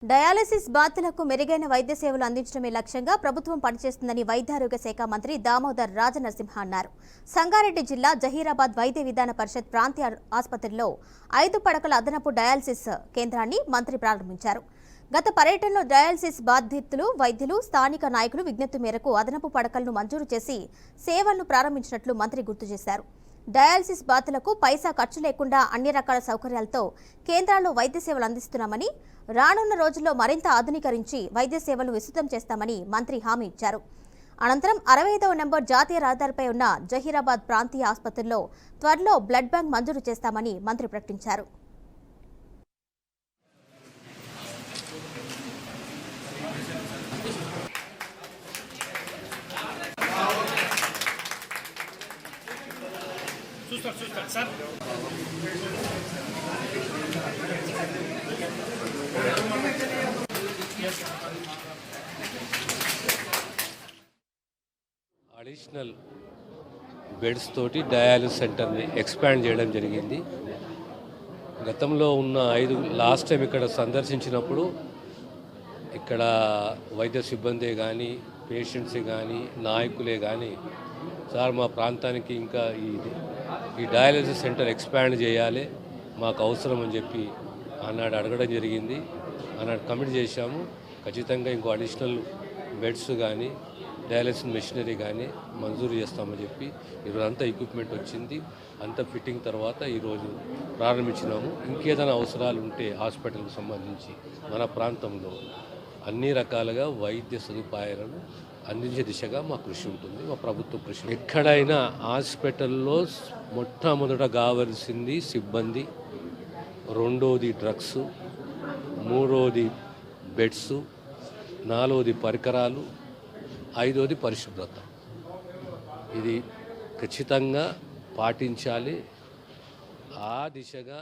Dialysis బాధితులకు మెరుగైన వైద్య సేవలు అందించడమే లక్ష్యంగా ప్రభుత్వం పనిచేస్తుందని వైద్యారోగ్య శాఖ మంత్రి దామోదర్ రాజనరసింహ అన్నారు. సంగారెడ్డి జిల్లా జహీరాబాద్ వైద్య విధాన పరిషత్ ప్రాంతీయ ఆసుపత్రిలో 5 పడకల అదనపు డయాలసిస్ కేంద్రాన్ని మంత్రి ప్రారంభించారు. గత పర్యటనలో డయాలసిస్ బాధితులు, వైద్యులు, స్థానిక నాయకులు విజ్ఞప్తి మేరకు అదనపు పడకలను మంజూరు చేసి సేవలను ప్రారంభించినట్లు మంత్రి గుర్తు చేశారు. డయాలసిస్ బాధితులకు పైసా ఖర్చు లేకుండా అన్ని రకాల సౌకర్యాలతో కేంద్రాల్లో వైద్య సేవలు అందిస్తున్నామని, రానున్న రోజుల్లో మరింత ఆధునీకరించి వైద్య సేవలు విస్తృతం చేస్తామని మంత్రి హామీ ఇచ్చారు. అనంతరం 65వ నెంబర్ జాతీయ రహదారిపై ఉన్న జహీరాబాద్ ప్రాంతీయ ఆసుపత్రిలో త్వరలో బ్లడ్ బ్యాంక్ మంజూరు చేస్తామని మంత్రి ప్రకటించారు. అడిషనల్ బెడ్స్ తోటి డయాలిసిస్ సెంటర్ని ఎక్స్పాండ్ చేయడం జరిగింది. గతంలో ఉన్న 5 లాస్ట్ టైం ఇక్కడ సందర్శించినప్పుడు ఇక్కడ వైద్య సిబ్బందే కానీ, పేషెంట్సే కానీ, నాయకులే కానీ, సార్ మా ప్రాంతానికి ఇంకా ఈ డయాలిసిస్ సెంటర్ ఎక్స్పాండ్ చేయాలి, మాకు అవసరం అని చెప్పి ఆనాడు అడగడం జరిగింది. ఆనాడు కమిట్ చేశాము. ఖచ్చితంగా ఇంకో అడిషనల్ బెడ్స్ కానీ, డయాలసిస్ మెషినరీ కానీ మంజూరు చేస్తామని చెప్పి ఈరోజు అంతా ఎక్విప్మెంట్ వచ్చింది. అంతా ఫిట్టింగ్ తర్వాత ఈరోజు ప్రారంభించినాము. ఇంకేదైనా అవసరాలు ఉంటే హాస్పిటల్కి సంబంధించి మన ప్రాంతంలో అన్ని రకాలుగా వైద్య సదుపాయాలను అందించే దిశగా మా కృషి ఉంటుంది, మా ప్రభుత్వ కృషి. ఎక్కడైనా హాస్పిటల్లో మొట్టమొదట కావాల్సింది సిబ్బంది, రెండోది డ్రగ్స్, మూడోది బెడ్స్, నాలుగోది పరికరాలు, 5వది పరిశుభ్రత. ఇది ఖచ్చితంగా పాటించాలి. ఆ దిశగా